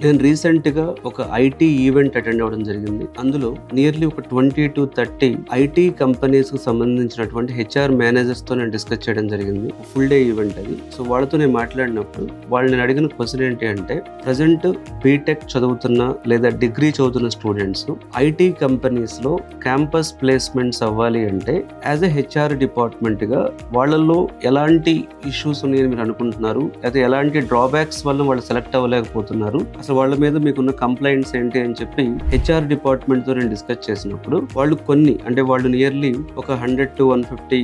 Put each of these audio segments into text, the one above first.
నేను రీసెంట్గా ఒక ఐటీ ఈవెంట్ అటెండ్ అవ్వడం జరిగింది. అందులో నియర్లీ ఒక 20 to 30 ఐటీ కంపెనీస్కి సంబంధించినటువంటి హెచ్ఆర్ మేనేజర్స్తో నేను డిస్కస్ చేయడం జరిగింది. ఫుల్ డే ఈవెంట్ అది. సో వాళ్ళతో నేను మాట్లాడినప్పుడు వాళ్ళు నేను అడిగిన క్వశ్చన్ ఏంటి అంటే, ప్రజెంట్ బీటెక్ చదువుతున్న లేదా డిగ్రీ చదువుతున్న స్టూడెంట్స్ ఐటీ కంపెనీస్లో క్యాంపస్ ప్లేస్మెంట్స్ అవ్వాలి అంటే యాజ్ ఎ హెచ్ఆర్ డిపార్ట్మెంట్గా వాళ్ళల్లో ఎలాంటి ఇష్యూస్ ఉన్నాయని మీరు అనుకుంటున్నారు, అయితే ఎలాంటి డ్రాబ్యాక్స్ వల్ల వాళ్ళు సెలెక్ట్ అవ్వలేకపోతున్నారు, అసలు వాళ్ళ మీద మీకున్న కంప్లైంట్స్ ఏంటి అని చెప్పి హెచ్ఆర్ డిపార్ట్మెంట్ తో నేను డిస్కస్ చేసినప్పుడు వాళ్ళు వాళ్ళు నియర్లీ ఒక 100 to 150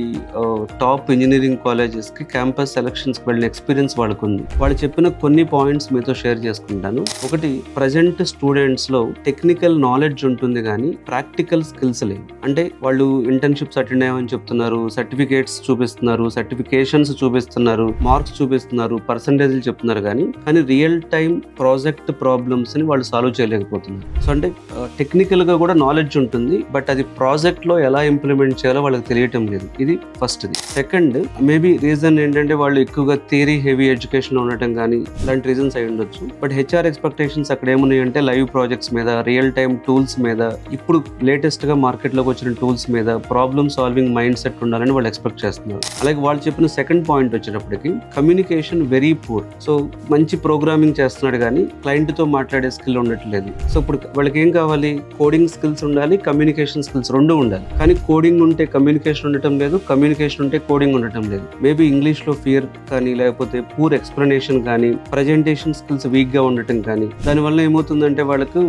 టాప్ ఇంజనీరింగ్ కాలేజెస్ కి క్యాంపస్ సెలక్షన్స్ కి వెళ్ళిన ఎక్స్పీరియన్స్ వాళ్ళకు ఉంది. వాళ్ళు చెప్పిన కొన్ని పాయింట్స్ మీతో షేర్ చేసుకుంటాను. ఒకటి, ప్రజెంట్ స్టూడెంట్స్ లో టెక్నికల్ నాలెడ్జ్ ఉంటుంది కానీ ప్రాక్టికల్ స్కిల్స్ లేవు. అంటే వాళ్ళు ఇంటర్న్షిప్స్ అటెండ్ అయ్యామని చెప్తున్నారు, సర్టిఫికేట్స్ చూపిస్తున్నారు, సర్టిఫికేషన్స్ చూపిస్తున్నారు, మార్క్స్ చూపిస్తున్నారు, పర్సంటేజ్లు చెప్తున్నారు, కానీ రియల్ టైం ప్రాజెక్ట్ ప్రాబ్లమ్స్ ని వాళ్ళు సాల్వ్ చేయలేకపోతున్నారు. సో అంటే టెక్నికల్ గా కూడా నాలెడ్జ్ ఉంటుంది, బట్ అది ప్రాజెక్ట్ లో ఎలా ఇంప్లిమెంట్ చేయాలో వాళ్ళకి తెలియటం లేదు. ఇది ఫస్ట్. సెకండ్, మేబీ రీజన్ ఏంటంటే వాళ్ళు ఎక్కువగా థియరీ హెవీ ఎడ్యుకేషన్ లో ఉండటం కానీ ఇలాంటి రీజన్స్ అయి ఉండొచ్చు. బట్ హెచ్ఆర్ ఎక్స్పెక్టేషన్స్ అక్కడ ఏమున్నాయి అంటే లైవ్ ప్రాజెక్ట్స్ మీద, రియల్ టైమ్ టూల్స్ మీద, ఇప్పుడు లేటెస్ట్ గా మార్కెట్ లోకి వచ్చిన టూల్స్ మీద ప్రాబ్లమ్ సాల్వింగ్ మైండ్ సెట్ ఉండాలని వాళ్ళు ఎక్స్పెక్ట్ చేస్తున్నారు. అలాగే వాళ్ళు చెప్పిన సెకండ్ పాయింట్ వచ్చేటప్పటికి కమ్యూనికేషన్ వెరీ పూర్. సో మంచి ప్రోగ్రామింగ్ చేస్తున్నాడు కానీ క్లయింట్ తో మాట్లాడే స్కిల్ ఉండట్లేదు. సో ఇప్పుడు వాళ్ళకి ఏం కావాలి, కోడింగ్ స్కిల్స్ ఉండాలి, కమ్యూనికేషన్ స్కిల్స్ రెండు ఉండాలి. కానీ కోడింగ్ ఉంటే కమ్యూనికేషన్ ఉండటం లేదు, కమ్యూనికేషన్ ఉంటే కోడింగ్ ఉండటం లేదు. మేబీ ఇంగ్లీష్ లో ఫియర్ కానీ, లేకపోతే పూర్ ఎక్స్ప్లెనేషన్ కానీ, ప్రజెంటేషన్ స్కిల్స్ వీక్ గా ఉండటం కానీ, దానివల్ల ఏమవుతుందంటే వాళ్ళకు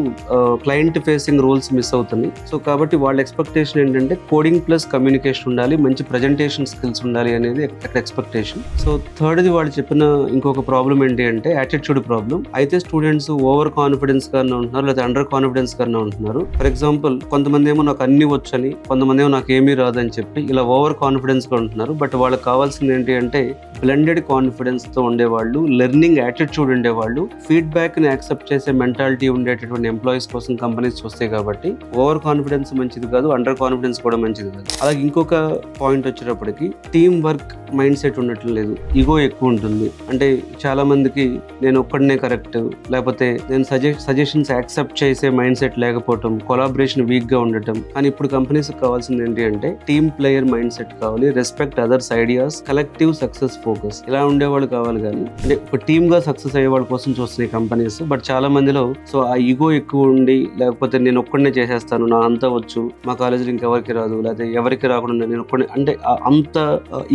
క్లయింట్ ఫేసింగ్ రోల్స్ మిస్ అవుతుంది. సో కాబట్టి వాళ్ళ ఎక్స్పెక్టేషన్ ఏంటంటే కోడింగ్ ప్లస్ కమ్యూనికేషన్ ఉండాలి, మంచి ప్రజెంటేషన్ స్కిల్స్ ఉండాలి అనేది అక్కడ ఎక్స్పెక్టేషన్. సో థర్డ్ది వాళ్ళు చెప్పిన ఇంకొక ప్రాబ్లం ఏంటి అంటే యాటిట్యూడ్ ప్రాబ్లం. అయితే స్టూడెంట్స్ ఓవర్ కాన్ఫిడెన్స్ గానే ఉంటున్నారు, లేదా అండర్ కాన్ఫిడెన్స్ గానే ఉంటున్నారు. ఫర్ ఎగ్జాంపుల్, కొంతమంది ఏమో నాకు అన్ని వచ్చని, కొంతమంది ఏమో నాకు ఏమీ రాదని చెప్పి ఇలా ఓవర్ కాన్ఫిడెన్స్ గా ఉంటున్నారు. బట్ వాళ్ళకి కావాల్సింది ఏంటి అంటే బ్లెండెడ్ కాన్ఫిడెన్స్ తో ఉండేవాళ్ళు, లెర్నింగ్ యాటిట్యూడ్ ఉండేవాళ్ళు, ఫీడ్బ్యాక్ ని యాక్సెప్ట్ చేసే మెంటాలిటీ ఉండేటటువంటి ఎంప్లాయీస్ కోసం కంపెనీస్ వస్తాయి. కాబట్టి ఓవర్ కాన్ఫిడెన్స్ మంచిది కాదు, అండర్ కాన్ఫిడెన్స్ కూడా మంచిది కాదు. అలాగే ఇంకొక పాయింట్ వచ్చేటప్పటికి టీమ్ వర్క్ మైండ్ సెట్ ఉండటం లేదు, ఈగో ఎక్కువ ఉంటుంది. అంటే చాలా మందికి నేను ఒక్కడనే కరెక్ట్, లేకపోతే నేను సజెషన్స్ యాక్సెప్ట్ చేసే మైండ్ సెట్ లేకపోవటం, కొలాబరేషన్ వీక్ గా ఉండటం. కానీ ఇప్పుడు కంపెనీస్ కావాల్సింది ఏంటి అంటే టీమ్ ప్లేయర్ మైండ్ సెట్ కావాలి, respect others ideas, collective success focus, ఇలా ఉండేవాళ్ళు కావాలి. కానీ అంటే ఒక టీమ్ గా సక్సెస్ అయ్యే వాళ్ళ కోసం చూస్తున్నాయి కంపెనీస్. బట్ చాలా మందిలో సో ఆ ఈగో ఎక్కువ ఉండి, లేకపోతే నేను ఒక్కడనే చేసేస్తాను, నా అంతా వచ్చు, మా కాలేజీలో ఇంకెవరికి రాదు, లేకపోతే ఎవరికి రాకుండా నేను ఒక్కడే, అంటే అంత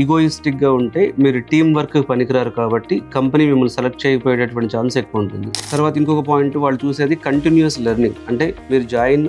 ఈగోయిస్టిక్ గా ఉంటే మీరు టీమ్ వర్క్ పనికిరారు. కాబట్టి కంపెనీ మిమ్మల్ని సెలెక్ట్ చేయకపోయేటటువంటి ఛాన్స్ ఎక్కువ ఉంటుంది. తర్వాత ఇంకొక పాయింట్ వాళ్ళు చూసేది కంటిన్యూస్ లెర్నింగ్. అంటే మీరు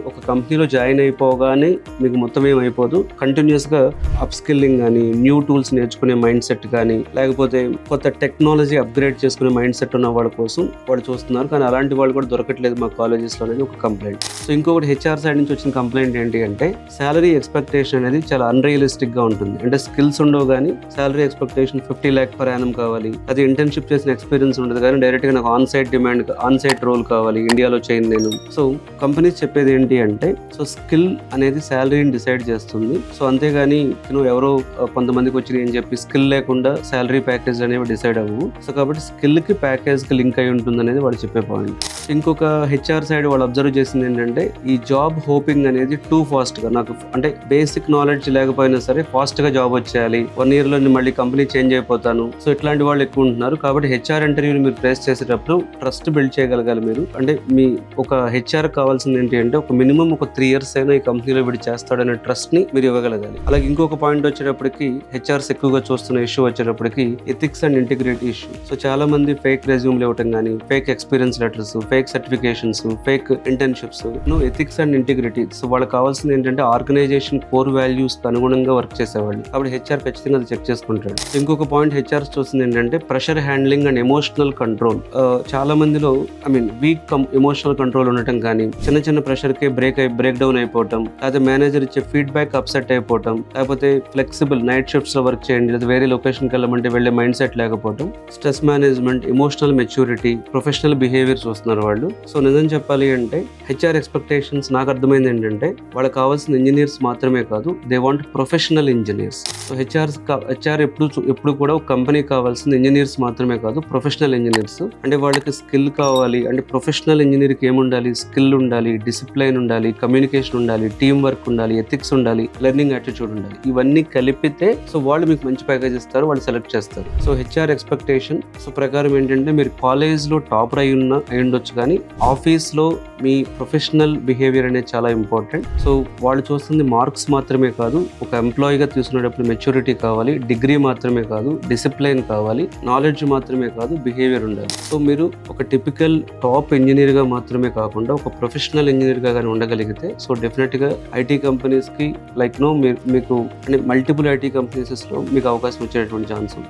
ఒక కంపెనీలో జాయిన్ అయిపోగానే మీకు మొత్తం ఏమైపోదు, కంటిన్యూస్ గా అప్ స్కిల్లింగ్ కానీ, న్యూ టూల్స్ నేర్చుకునే మైండ్ సెట్ కానీ, లేకపోతే కొత్త టెక్నాలజీ అప్గ్రేడ్ చేసుకునే మైండ్ సెట్ ఉన్న వాళ్ళ కోసం వాళ్ళు చూస్తున్నారు. కానీ అలాంటి వాళ్ళు కూడా దొరకట్లేదు మా కాలేజెస్ లో అనేది ఒక కంప్లైంట్. సో ఇంకొకటి హెచ్ఆర్ సైడ్ నుంచి వచ్చిన కంప్లైంట్ ఏంటి అంటే శాలరీ ఎక్స్పెక్టేషన్ అనేది చాలా అన్రియలిస్టిక్ గా ఉంటుంది. అంటే స్కిల్స్ ఉండవు కానీ salary expectation 50 lakh per annum కావాలి. అది ఇంటర్న్షిప్ చేసిన ఎక్స్పీరియన్స్ ఉండదు కానీ డైరెక్ట్ గా నాకు ఆన్ సైట్ రోల్ కావాలి, ఇండియాలో చేయను నేను. సో కంపెనీస్ చెప్పేది ఏంటి అంటే, సో స్కిల్ అనేది శాలరీని డిసైడ్ చేస్తుంది. సో అంతేగాని ఎవరో కొంతమందికి వచ్చి ఏం చెప్పి స్కిల్ లేకుండా శాలరీ ప్యాకేజ్ అనేవి డిసైడ్ అవ్వవు. సో కాబట్టి స్కిల్ కి ప్యాకేజ్ కి లింక్ అయి ఉంటుంది అనేది వాళ్ళు చెప్పే పాయింట్. ఇంకొక హెచ్ఆర్ సైడ్ వాళ్ళు అబ్జర్వ్ చేసింది ఏంటంటే, ఈ జాబ్ హోపింగ్ అనేది టూ ఫాస్ట్ గా, నాకు అంటే బేసిక్ నాలెడ్జ్ లేకపోయినా సరే ఫాస్ట్ గా జాబ్ వచ్చేయాలి, 1 year లో మళ్ళీ కంపెనీ చేంజ్ అయిపోతాను. సో ఇట్లాంటి వాళ్ళు ఎక్కువ ఉంటున్నారు. కాబట్టి హెచ్ఆర్ ఇంటర్వ్యూని మీరు ఫేస్ చేసేటప్పుడు ట్రస్ట్ బిల్డ్ చేయగలగాలి మీరు. అంటే మీ ఒక హెచ్ఆర్ కావాల్సింది ఏంటి అంటే ఒక మినిమం ఒక 3 years అయినా ఈ కంపెనీలో వీడు చేస్తాడనే ట్రస్ట్ ని మీరు ఇవ్వగలగాలి. అలాగే ఇంకొక పాయింట్ వచ్చేటప్పటికి హెచ్ఆర్స్ ఎక్కువగా చూస్తున్న ఇష్యూ వచ్చేటప్పటికి ethics and integrity issue. So చాలా మంది ఫేక్ రెజ్యూమ్లు ఇవ్వటం కానీ, fake experience letters, fake certifications, fake internships, ethics and integrity. So వాళ్ళకి కావాల్సింది ఏంటంటే ఆర్గనైజేషన్ కోర్ వాల్యూస్ కి అనుగుణంగా వర్క్ చేసేవాళ్ళు. కాబట్టి హెచ్ఆర్ ఖచ్చితంగా అది చెక్ చేసుకుంటాడు. ఇంకొక పాయింట్ హెచ్ఆర్స్ చూస్తుంది ఏంటంటే pressure handling and emotional control. చాలా మందిలో వీక్ ఎమోషనల్ కంట్రోల్ ఉండటం కానీ, చిన్న చిన్న ప్రెషర్ కి బ్రేక్ డౌన్ అయిపోవటం, లేకపోతే మేనేజర్ ఇచ్చే ఫీడ్బ్యాక్ అప్సెట్ అయిపోవటం, లేకపోతే ఫ్లెక్సిబుల్ నైట్ షిఫ్ట్స్ లో వర్క్ చేయండి, లేదా వేరే లొకేషన్కి వెళ్ళమంటే వెళ్ళే మైండ్ సెట్ లేకపోవడం, stress management, emotional maturity, professional behaviour చూస్తున్నారు వాళ్ళు. సో నిజం చెప్పాలి అంటే హెచ్ఆర్ ఎక్స్పెక్టేషన్స్ నాకు అర్థమైంది ఏంటంటే వాళ్ళకి కావాల్సిన ఇంజనీర్స్ మాత్రమే కాదు, they want professional engineers. So HR ఎప్పుడు కూడా ఒక కంపెనీకి కావాల్సిన ఇంజనీర్స్ మాత్రమే కాదు, ప్రొఫెషనల్ ఇంజనీర్స్. అంటే వాళ్ళకి స్కిల్ కావాలి. అంటే ప్రొఫెషనల్ ఇంజనీర్కి ఏముండాలి? స్కిల్ ఉండాలి, డిసిప్లైన్ ఉండాలి, కమ్యూనికేషన్ ఉండాలి, టీమ్ వర్క్ ఉండాలి, ఎథిక్స్ ఉండాలి, లెర్నింగ్ యాటిట్యూడ్ ఉండాలి. ఇవన్నీ కలిపితే సో వాళ్ళు మీకు మంచి ప్యాకేజ్ ఇస్తారు, వాళ్ళు సెలెక్ట్ చేస్తారు. సో హెచ్ఆర్ ఎక్స్పెక్టేషన్ సో ప్రకారం ఏంటంటే మీరు కాలేజ్లో టాపర్ అయి ఉండొచ్చు, కానీ ఆఫీస్లో మీ ప్రొఫెషనల్ బిహేవియర్ అనేది చాలా ఇంపార్టెంట్. సో వాళ్ళు చూస్తుంది మార్క్స్ మాత్రమే కాదు, ఒక ఎంప్లాయీగా తీసుకునేటప్పుడు మెచ్యూరిటీ కావాలి, డిగ్రీ మాత్రమే కాదు, డిసిప్లైన్ కావాలి, నాలెడ్జ్ మాత్రమే కాదు, బిహేవియర్ ఉండాలి. సో మీరు ఒక టిపికల్ టాప్ ఇంజనీర్గా మాత్రమే కాకుండా ఒక ప్రొఫెషనల్ ఇంజనీర్గా కానీ ఉండగలిగితే సో డెఫినెట్గా ఐటీ కంపెనీస్కి మీకు అంటే మల్టిపుల్ ఐటీ కంపెనీస్లో మీకు అవకాశం వచ్చేటువంటి ఛాన్స్ ఉంది.